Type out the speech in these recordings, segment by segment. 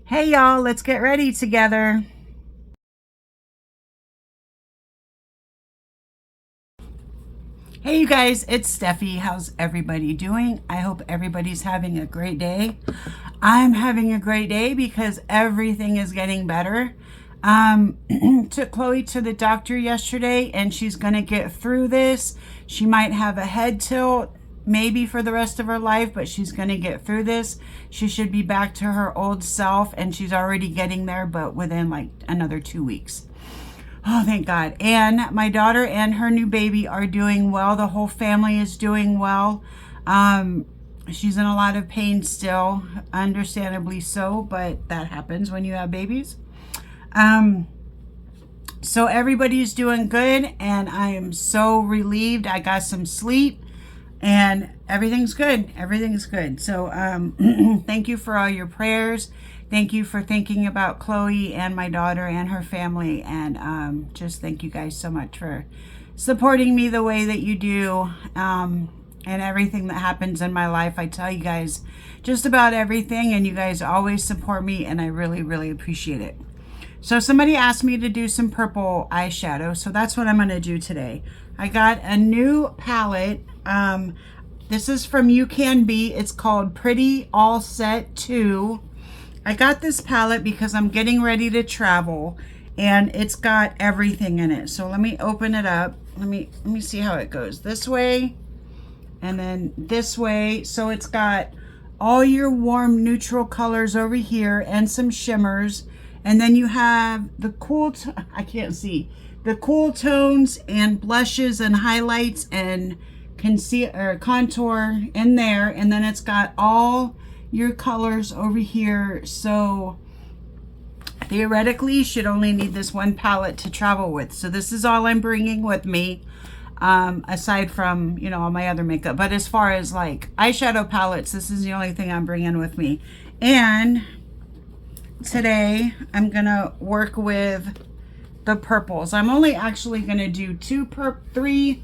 Hey y'all, let's get ready together. Hey you guys, it's Steffi. How's everybody doing? I hope everybody's having a great day. I'm having a great day because everything is getting better. Took Chloe to the doctor yesterday and she's gonna get through this. She might have a head tilt maybe for the rest of her life, but she's gonna get through this. She should be back to her old self, and she's already getting there, but within like another 2 weeks. Oh, thank God. And my daughter and her new baby are doing well. The whole family is doing well. She's in a lot of pain still, understandably so, but that happens when you have babies. So everybody's doing good, and I am so relieved. I got some sleep, and everything's good. Everything's good. So thank you for all your prayers. Thank you for thinking about Chloe and my daughter and her family. And just thank you guys so much for supporting me the way that you do, and everything that happens in my life. I tell you guys just about everything, and you guys always support me, and I really, really appreciate it. So somebody asked me to do some purple eyeshadow, so that's what I'm going to do today. I got a new palette. This is from Ucanbe. It's called Pretty All Set 2. I got this palette because I'm getting ready to travel, and it's got everything in it. So let me open it up. Let me see how it goes. This way and then this way. So it's got all your warm neutral colors over here and some shimmers. And then you have the cool, I can't see, the cool tones and blushes and highlights and contour in there. And then it's got all your colors over here. So theoretically, you should only need this one palette to travel with. So this is all I'm bringing with me, aside from, you know, all my other makeup. But as far as like eyeshadow palettes, this is the only thing I'm bringing with me. And today I'm gonna work with the purples. I'm only actually gonna do three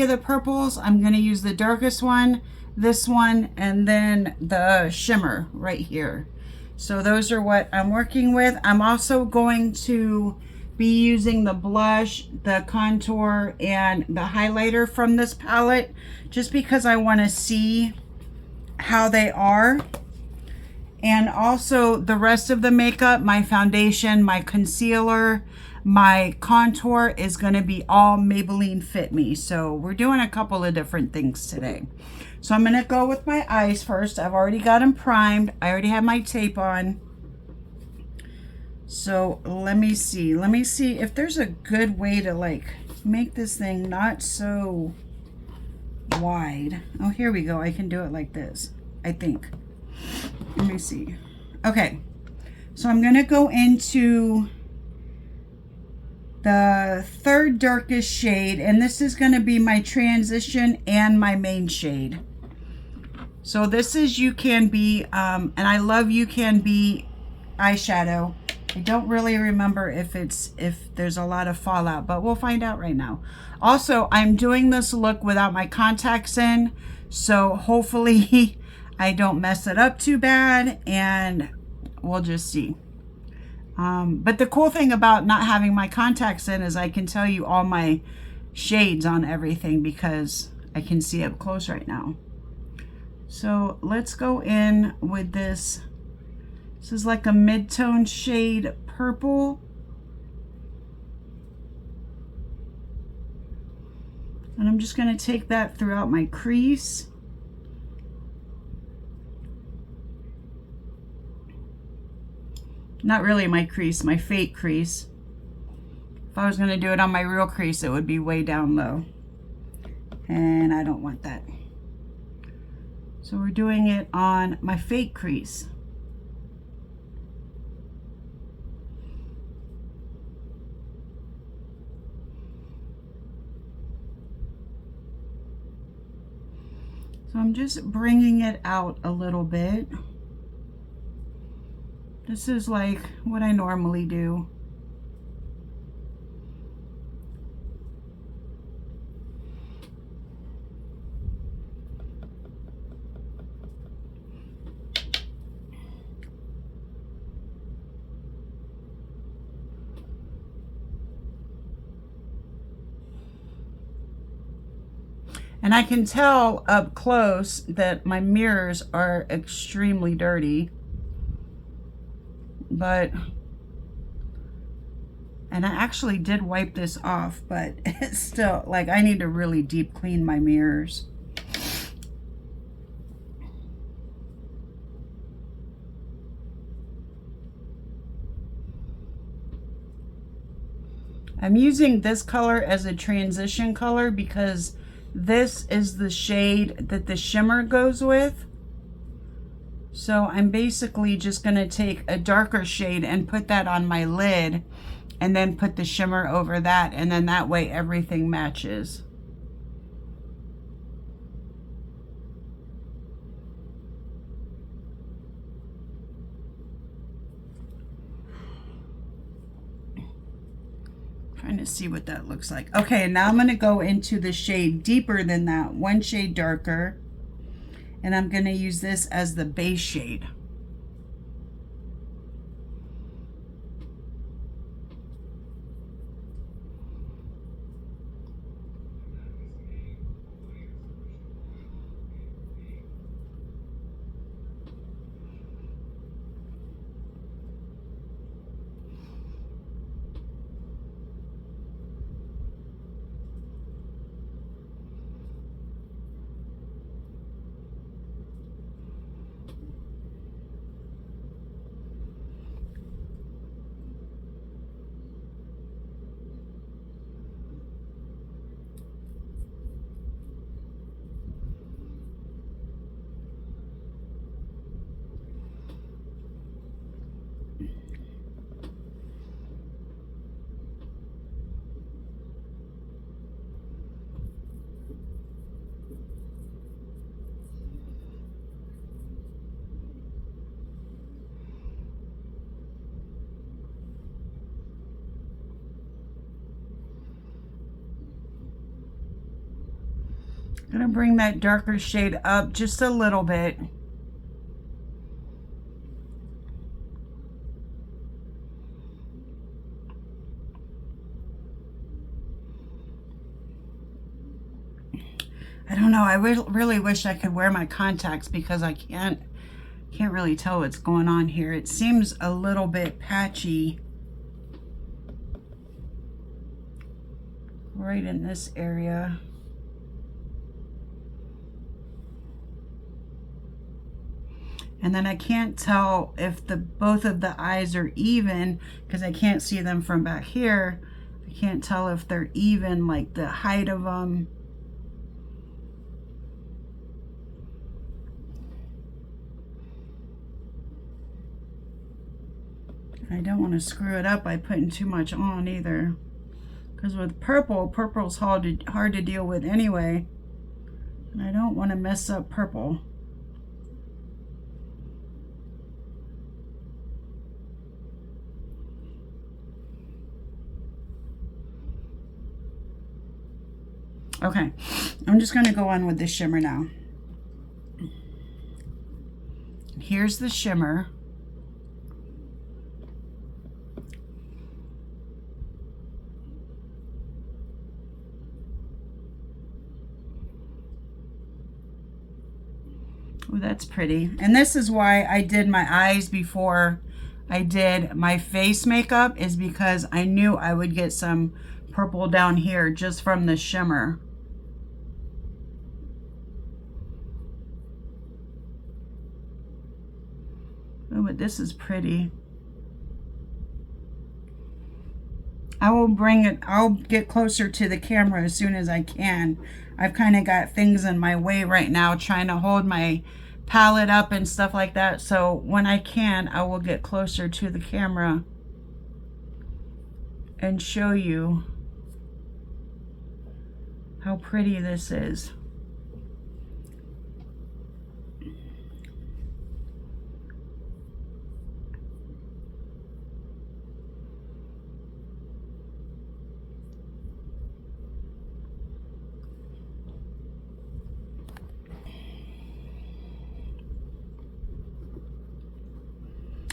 of the purples. I'm gonna use the darkest one, this one, and then the shimmer right here. So those are what I'm working with. I'm also going to be using the blush, the contour, and the highlighter from this palette, just because I want to see how they are. And also the rest of the makeup, my foundation, my concealer, my contour is going to be all Maybelline Fit Me. So we're doing a couple of different things today. So I'm going to go with my eyes first. I've already got them primed. I already have my tape on. So let me see if there's a good way to like make this thing not so wide. Oh, here we go. I can do it like this, I think. Let me see. Okay, so I'm going to go into the third darkest shade, and this is going to be my transition and my main shade. So this is Ucanbe, and I love Ucanbe eyeshadow. I don't really remember if there's a lot of fallout, but we'll find out right now. Also, I'm doing this look without my contacts in, so hopefully I don't mess it up too bad, and we'll just see. But the cool thing about not having my contacts in is I can tell you all my shades on everything because I can see up close right now. So let's go in with this. This is like a mid-tone shade purple. And I'm just going to take that throughout my crease. Not really my crease, my fake crease. If I was going to do it on my real crease, it would be way down low. And I don't want that. So we're doing it on my fake crease. So I'm just bringing it out a little bit. This is like what I normally do. And I can tell up close that my mirrors are extremely dirty. But, and I actually did wipe this off, but it's still, like, I need to really deep clean my mirrors. I'm using this color as a transition color because this is the shade that the shimmer goes with. So I'm basically just going to take a darker shade and put that on my lid and then put the shimmer over that, and then that way everything matches. Trying to see what that looks like. Okay, now I'm going to go into the shade deeper than that, one shade darker, and I'm going to use this as the base shade. I'm going to bring that darker shade up just a little bit. I don't know, I really wish I could wear my contacts because I can't really tell what's going on here. It seems a little bit patchy right in this area. And then I can't tell if both of the eyes are even because I can't see them from back here. I can't tell if they're even, like the height of them. I don't want to screw it up by putting too much on either. Because with purple, purple's hard to deal with anyway. And I don't want to mess up purple. Okay, I'm just going to go on with the shimmer now. Here's the shimmer. Oh, that's pretty. And this is why I did my eyes before I did my face makeup, is because I knew I would get some purple down here just from the shimmer. Oh, but this is pretty. I'll get closer to the camera as soon as I can. I've kind of got things in my way right now trying to hold my palette up and stuff like that. So when I can, I will get closer to the camera and show you how pretty this is.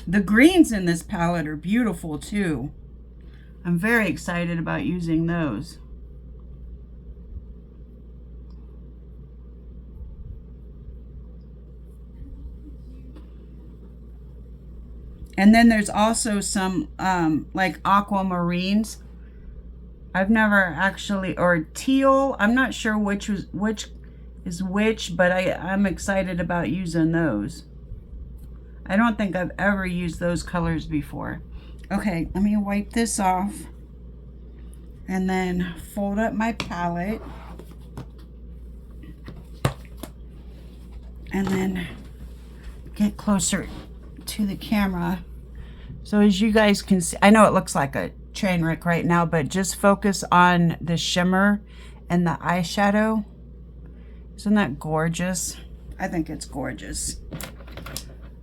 The greens in this palette are beautiful too. I'm very excited about using those. And then there's also some like aquamarines. I've never actually, or teal. I'm not sure which is which, but I'm excited about using those. I don't think I've ever used those colors before. Okay, let me wipe this off and then fold up my palette and then get closer to the camera. So as you guys can see, I know it looks like a train wreck right now, but just focus on the shimmer and the eyeshadow. Isn't that gorgeous? I think it's gorgeous.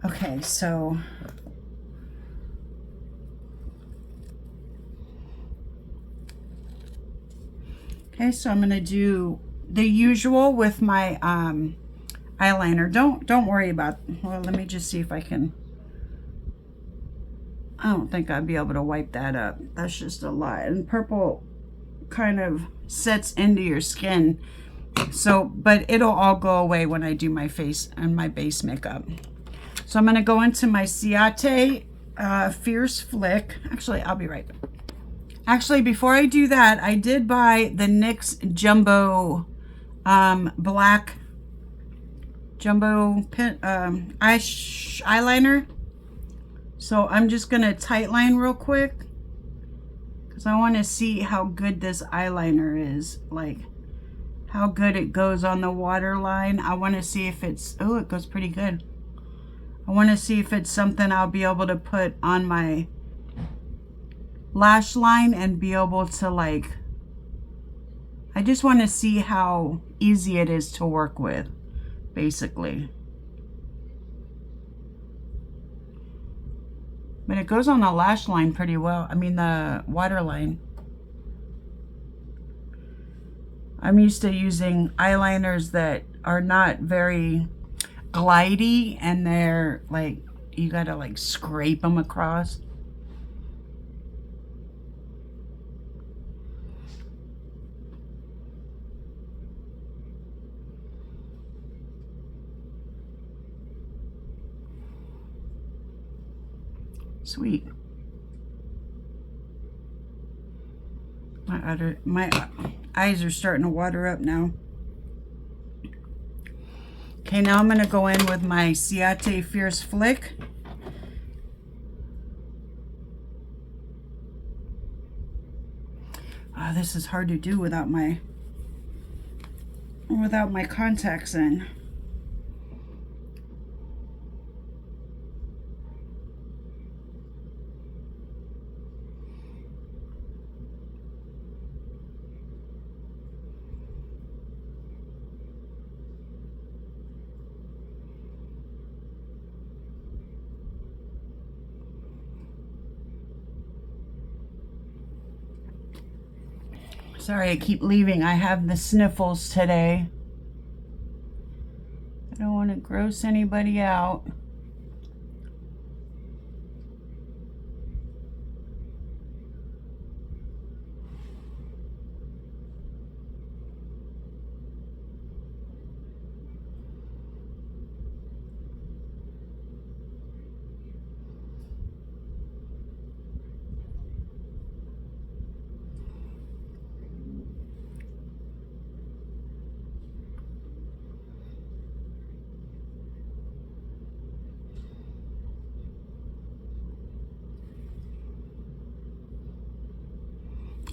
Okay, so I'm gonna do the usual with my eyeliner. Don't worry about, well, let me just see if I can. I don't think I'd be able to wipe that up. That's just a lot. And purple kind of sets into your skin. So, but it'll all go away when I do my face and my base makeup. So I'm going to go into my Ciate Fierce Flick. Actually, I'll be right back. Actually, before I do that, I did buy the NYX Jumbo Black Jumbo pen, eyeliner. So I'm just going to tightline real quick because I want to see how good this eyeliner is. Like how good it goes on the waterline. I want to see if it's, oh, it goes pretty good. I want to see if it's something I'll be able to put on my lash line and be able to like, I just want to see how easy it is to work with, basically. But it goes on the lash line pretty well. I mean the waterline. I'm used to using eyeliners that are not very glidey and they're like, you gotta like scrape them across. Sweet. My eyes are starting to water up now. Okay, now I'm going to go in with my Ciate Fierce Flick. Oh, this is hard to do without my contacts in. Sorry, I keep leaving. I have the sniffles today. I don't want to gross anybody out.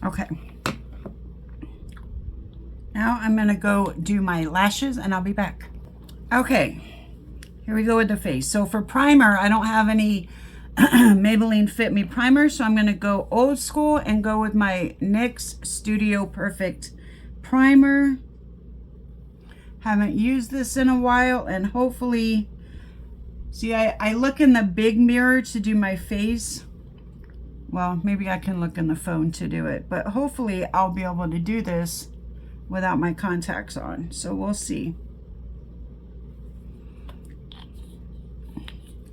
Okay. Now I'm going to go do my lashes and I'll be back. Okay. Here we go with the face. So for primer, I don't have any Maybelline Fit Me primer, so I'm going to go old school and go with my NYX Studio Perfect primer. Haven't used this in a while, and hopefully, see, I look in the big mirror to do my face. Well, maybe I can look in the phone to do it, but hopefully I'll be able to do this without my contacts on. So we'll see.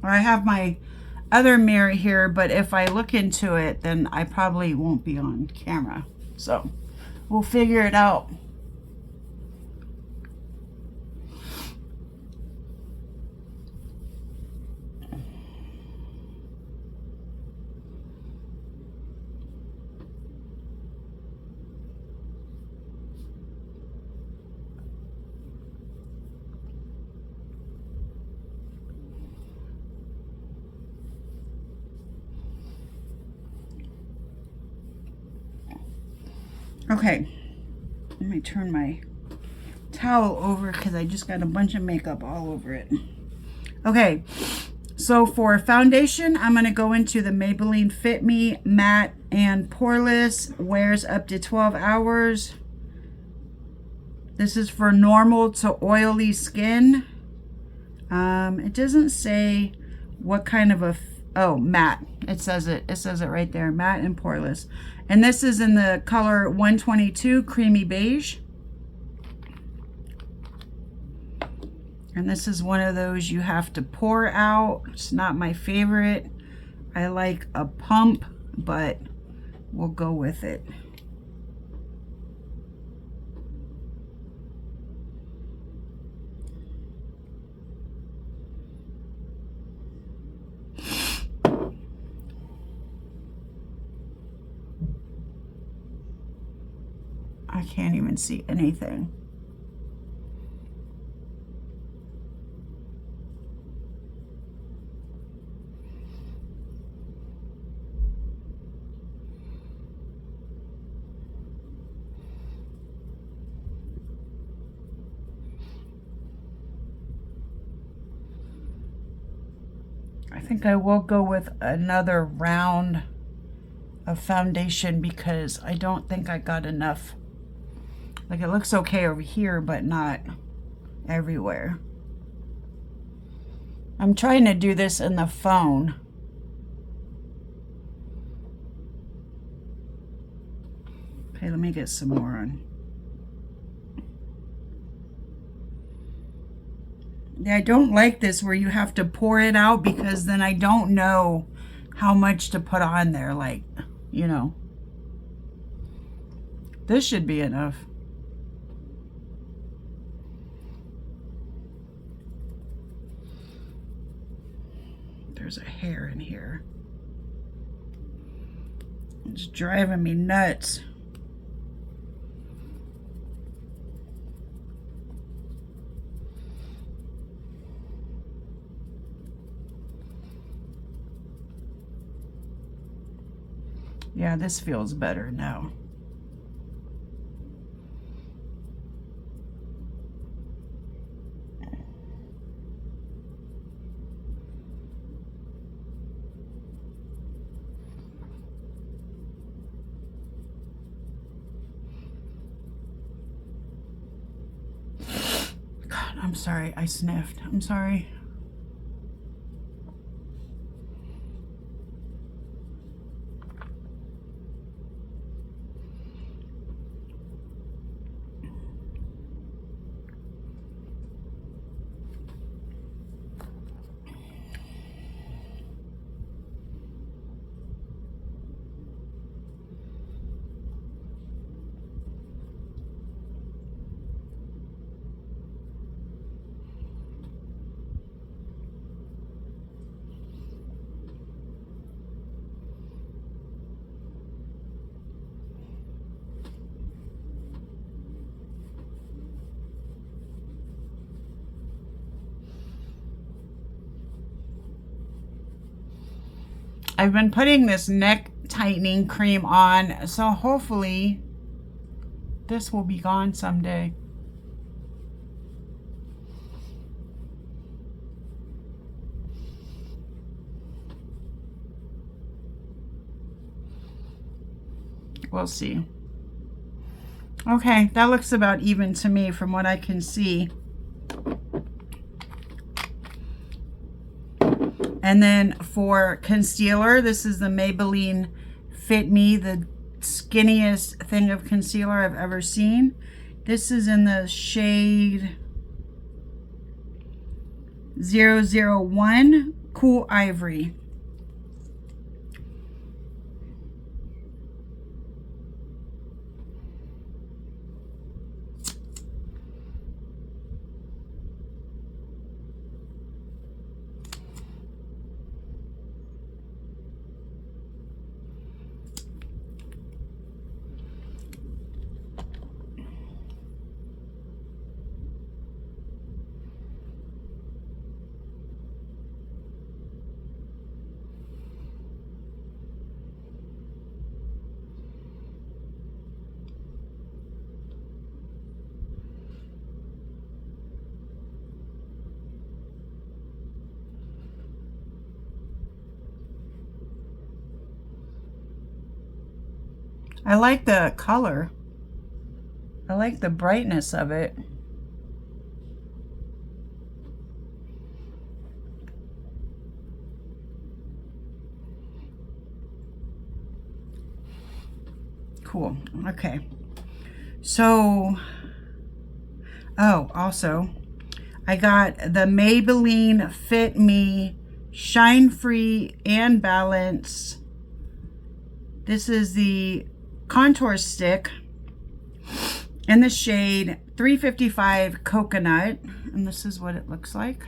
I have my other mirror here, but if I look into it, then I probably won't be on camera. So we'll figure it out. Okay, let me turn my towel over because I just got a bunch of makeup all over it. Okay, so for foundation, I'm going to go into the Maybelline Fit Me Matte and Poreless. Wears up to 12 hours. This is for normal to oily skin. It doesn't say what kind of a, oh, matte. It says it right there, matte and poreless. And this is in the color 122 Creamy Beige. And this is one of those you have to pour out. It's not my favorite. I like a pump, but we'll go with it. I can't even see anything. I think I will go with another round of foundation because I don't think I got enough. Like, it looks okay over here, but not everywhere. I'm trying to do this in the phone. Okay, let me get some more on. Yeah, I don't like this where you have to pour it out because then I don't know how much to put on there. Like, you know, this should be enough. There's a hair in here. It's driving me nuts. Yeah, this feels better now. God, I'm sorry, I sniffed. I'm sorry. I've been putting this neck tightening cream on, so hopefully this will be gone someday. We'll see. Okay, that looks about even to me from what I can see. And then for concealer, this is the Maybelline Fit Me, the skinniest thing of concealer I've ever seen. This is in the shade 001 Cool Ivory. I like the color. I like the brightness of it. Cool. Okay. So, oh, also, I got the Maybelline Fit Me Shine Free and Balance. This is the contour stick in the shade 355 Coconut, and this is what it looks like.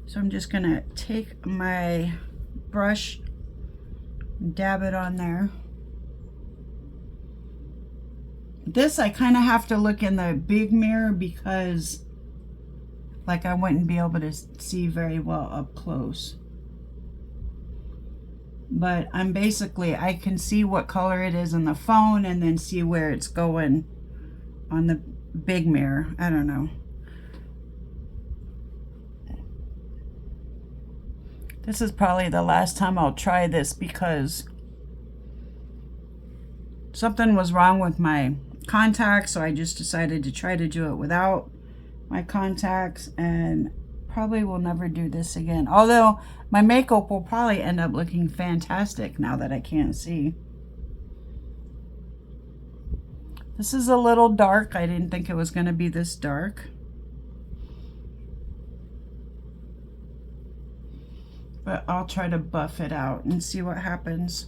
So I'm just gonna take my brush, dab it on there. This I kind of have to look in the big mirror because like I wouldn't be able to see very well up close. But I'm basically, I can see what color it is in the phone and then see where it's going on the big mirror. I don't know. This is probably the last time I'll try this because something was wrong with my contacts, so I just decided to try to do it without my contacts, and probably will never do this again. Although my makeup will probably end up looking fantastic now that I can't see. This is a little dark. I didn't think it was going to be this dark. But I'll try to buff it out and see what happens.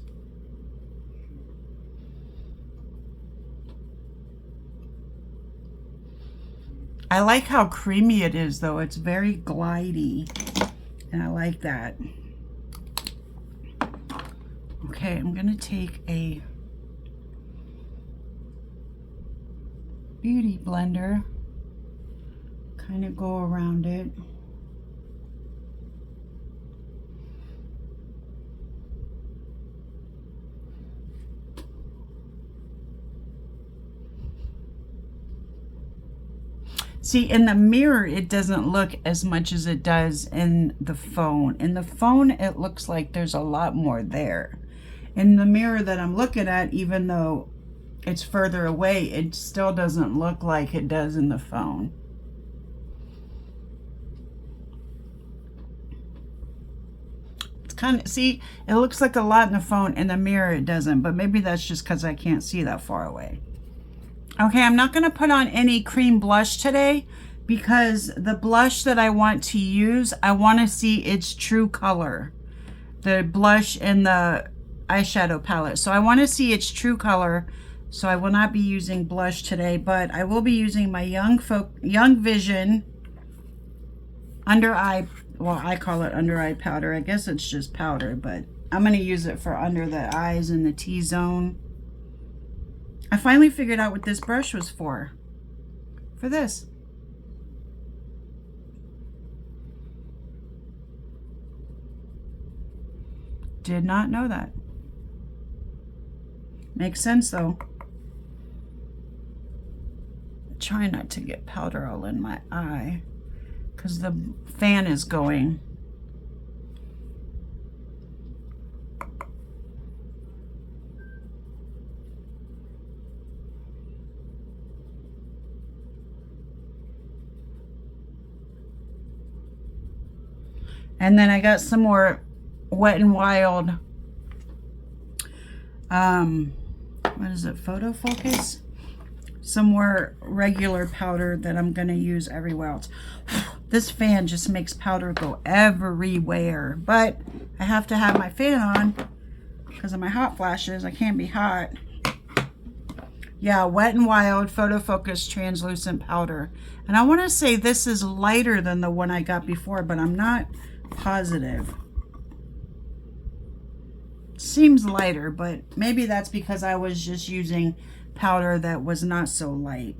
I like how creamy it is though. It's very glidey and I like that. Okay, I'm gonna take a beauty blender, kind of go around it. See, in the mirror, it doesn't look as much as it does in the phone. In the phone, it looks like there's a lot more there. In the mirror that I'm looking at, even though it's further away, it still doesn't look like it does in the phone. It's kind of, see, it looks like a lot in the phone. In the mirror, it doesn't, but maybe that's just because I can't see that far away. Okay, I'm not going to put on any cream blush today because the blush that I want to use, I want to see its true color. The blush in the eyeshadow palette. So I want to see its true color. So I will not be using blush today, but I will be using my Young Vision under eye, well, I call it under eye powder. I guess it's just powder, but I'm going to use it for under the eyes and the T-zone. I finally figured out what this brush was for this. Did not know that. Makes sense though. Try not to get powder all in my eye because the fan is going. And then I got some more Wet n Wild, what is it, photofocus? Some more regular powder that I'm going to use everywhere else. This fan just makes powder go everywhere. But I have to have my fan on because of my hot flashes. I can't be hot. Yeah, Wet n Wild photofocus translucent powder. And I want to say this is lighter than the one I got before, but I'm not positive. Seems lighter, but maybe that's because I was just using powder that was not so light.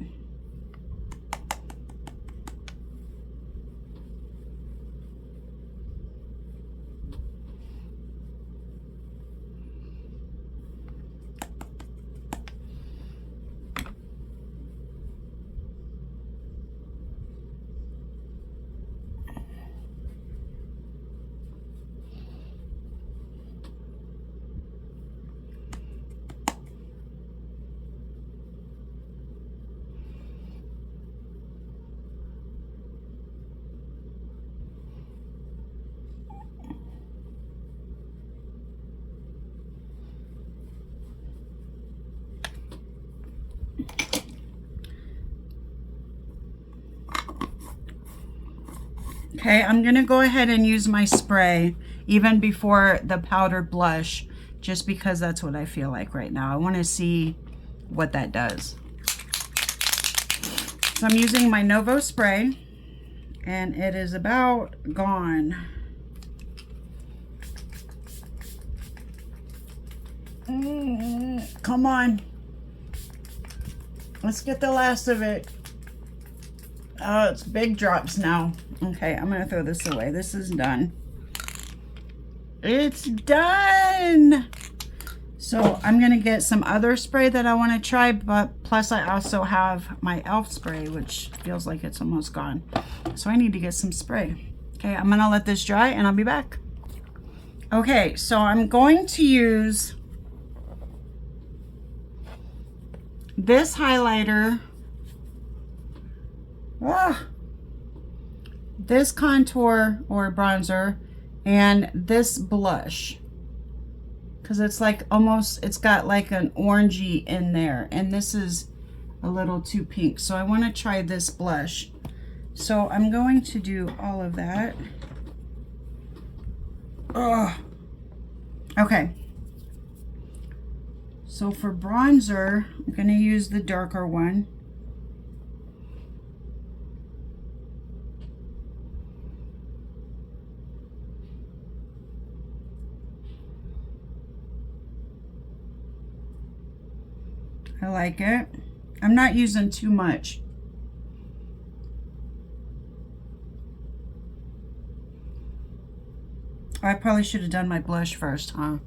Okay, I'm going to go ahead and use my spray even before the powdered blush, just because that's what I feel like right now. I want to see what that does. So I'm using my Novo spray, and it is about gone. Come on. Let's get the last of it. Oh, it's big drops now. Okay, I'm gonna throw this away. This is done. It's done. So I'm gonna get some other spray that I want to try, but plus I also have my e.l.f. spray, which feels like it's almost gone. So I need to get some spray. Okay, I'm gonna let this dry and I'll be back. Okay, so I'm going to use this highlighter, this contour or bronzer, and this blush, because it's like almost, it's got like an orangey in there, and this is a little too pink. So I want to try this blush. So I'm going to do all of that. Okay. So for bronzer, I'm going to use the darker one. I like it. I'm not using too much. I probably should have done my blush first, huh?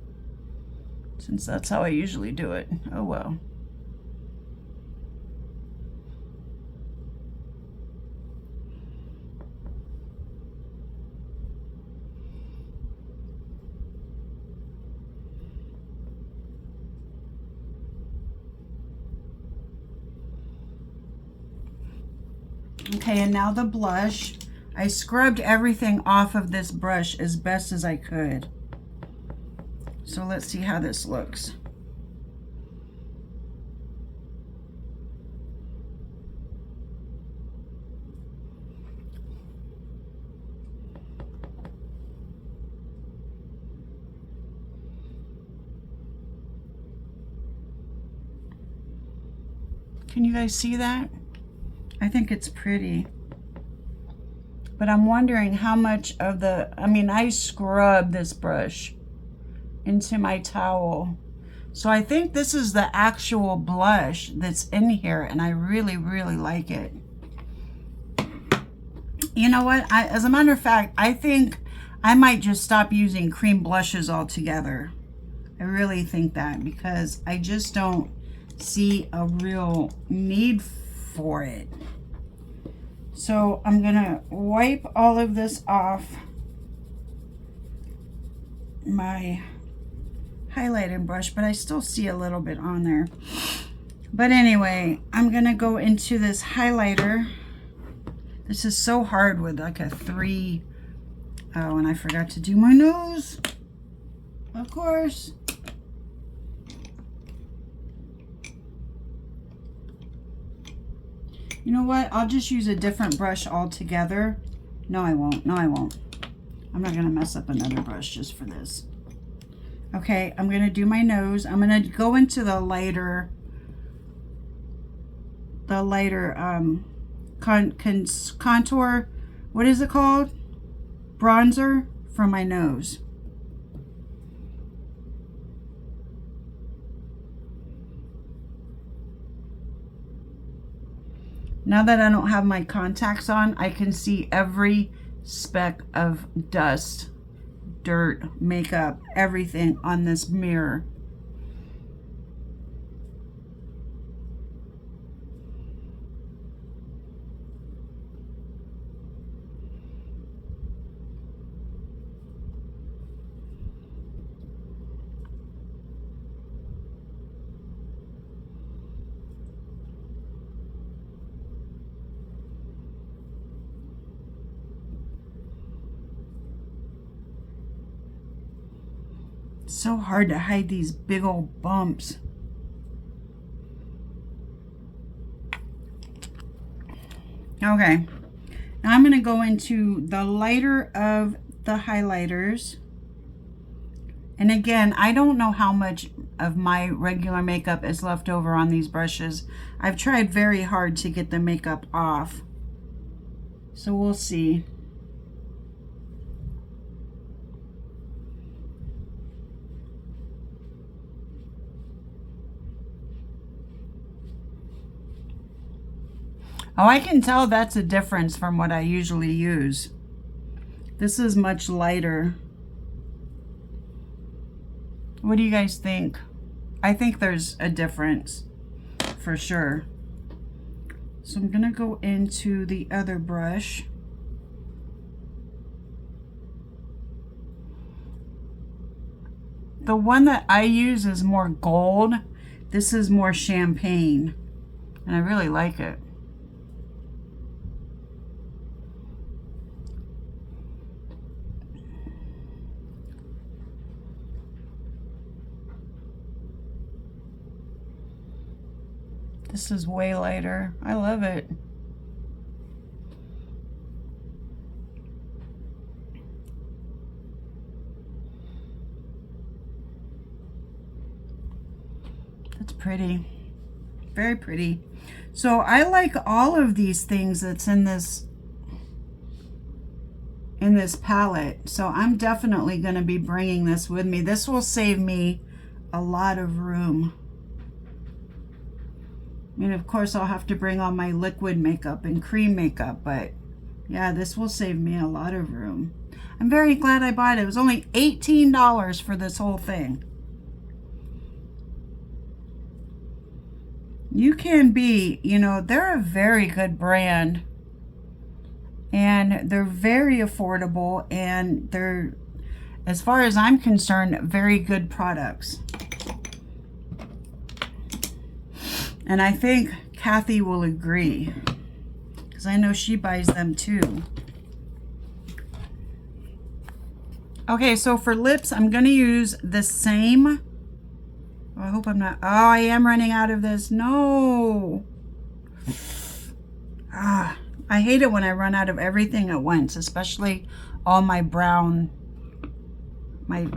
Since that's how I usually do it. Oh well. Okay, and now the blush. I scrubbed everything off of this brush as best as I could. So let's see how this looks. Can you guys see that? I think it's pretty. But I'm wondering how much of the, I mean, I scrubbed this brush into my towel. So I think this is the actual blush that's in here, and I really, really like it. You know what? As a matter of fact, I think I might just stop using cream blushes altogether. I really think that, because I just don't see a real need for it. So I'm gonna wipe all of this off my highlighting brush, but I still see a little bit on there. But anyway, I'm gonna go into this highlighter. This is so hard with like a 3. Oh, and I forgot to do my nose, of course. You know what? I'll just use a different brush altogether. No, I won't. No, I won't. I'm not going to mess up another brush just for this. Okay, I'm going to do my nose. I'm going to go into the lighter contour. What is it called? Bronzer for my nose. Now that I don't have my contacts on, I can see every speck of dust, dirt, makeup, everything on this mirror. So hard to hide these big old bumps. Okay, Now I'm going to go into the lighter of the highlighters. And again, I don't know how much of my regular makeup is left over on these brushes. I've tried very hard to get the makeup off. So we'll see. Oh, I can tell that's a difference from what I usually use. This is much lighter. What do you guys think? I think there's a difference for sure. So I'm gonna go into the other brush. The one that I use is more gold. This is more champagne, and I really like it. This is way lighter. I love it. That's pretty. Very pretty. So I like all of these things that's in this palette. So I'm definitely going to be bringing this with me. This will save me a lot of room. I mean, of course, I'll have to bring all my liquid makeup and cream makeup, but yeah, this will save me a lot of room. I'm very glad I bought it. It was only $18 for this whole thing. Ucanbe, you know, they're a very good brand, and they're very affordable, and they're, as far as I'm concerned, very good products. And I think Kathy will agree, because I know she buys them too. Okay, so for lips, I'm going to use the same. Oh, I hope I'm not. Oh, I am running out of this. No. I hate it when I run out of everything at once, especially all my brown.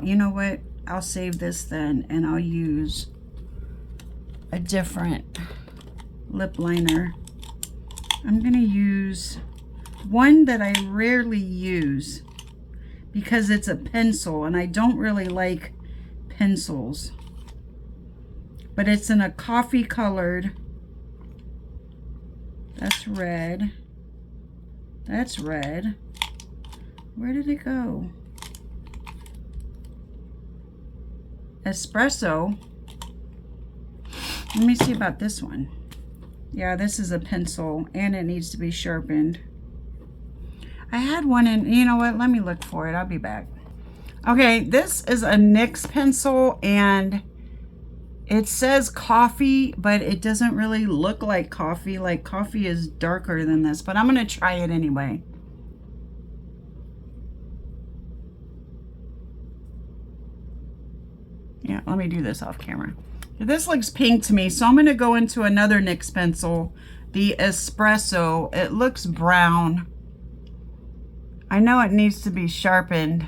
You know what? I'll save this then, and I'll use a different lip liner. I'm going to use one that I rarely use because it's a pencil, and I don't really like pencils. But it's in a coffee colored. That's red. That's red. Where did it go? Espresso. Let me see about this one. Yeah, this is a pencil, and it needs to be sharpened. I had one in, you know what? Let me look for it. I'll be back. Okay, this is a NYX pencil, and it says coffee, but it doesn't really look like coffee. Like, coffee is darker than this, but I'm going to try it anyway. Yeah, let me do this off camera. This looks pink to me, so I'm going to go into another NYX pencil, the Espresso. It looks brown. I know it needs to be sharpened.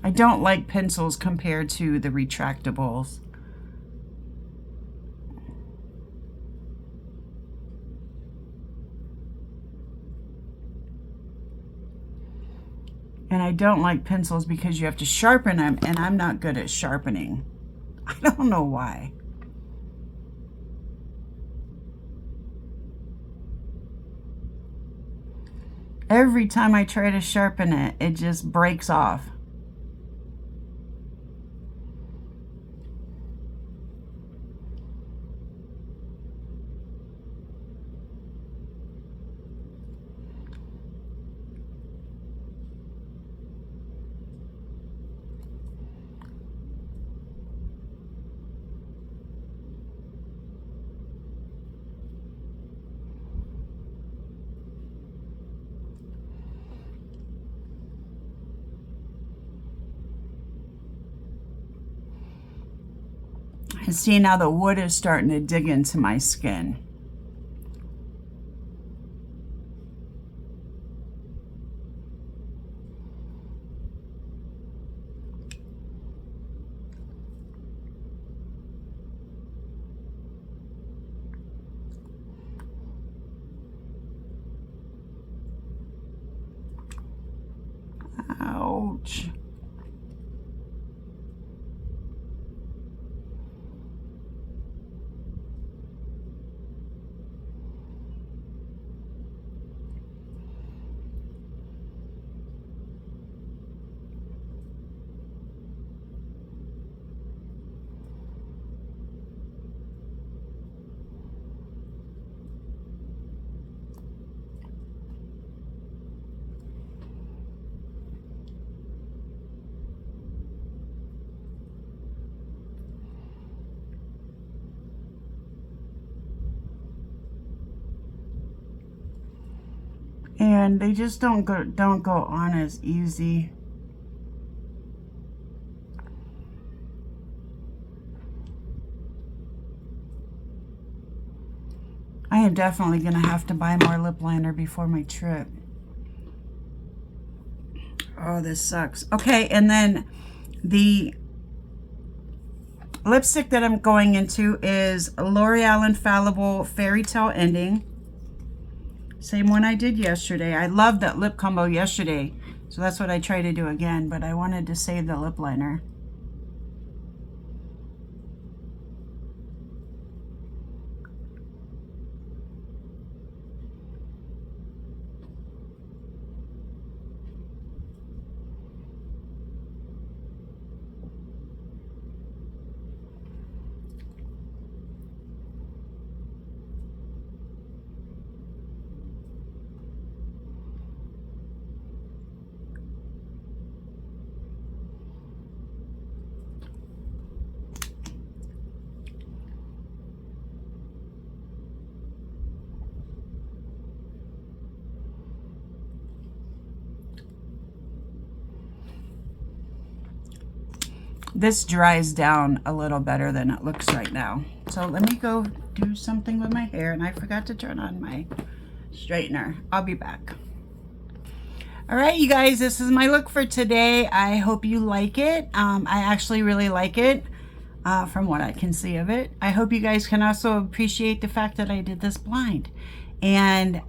I don't like pencils compared to the retractables. And I don't like pencils because you have to sharpen them, and I'm not good at sharpening. I don't know why. Every time I try to sharpen it, it just breaks off. And see, now the wood is starting to dig into my skin. Ouch. And they just don't go on as easy. I am definitely gonna have to buy more lip liner before my trip. Oh, this sucks. Okay, and then the lipstick that I'm going into is L'Oreal Infallible Fairytale Ending. Same one I did yesterday. I loved that lip combo yesterday, so that's what I try to do again, but I wanted to save the lip liner. This dries down a little better than it looks right now. So let me go do something with my hair, and I forgot to turn on my straightener. I'll be back. All right, you guys, this is my look for today. I hope you like it. I actually really like it from what I can see of it. I hope you guys can also appreciate the fact that I did this blind. And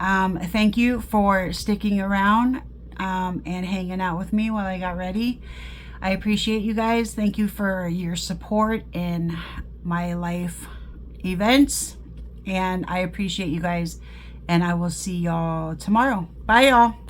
thank you for sticking around and hanging out with me while I got ready. I appreciate you guys. Thank you for your support in my life events. And I appreciate you guys. And I will see y'all tomorrow. Bye, y'all.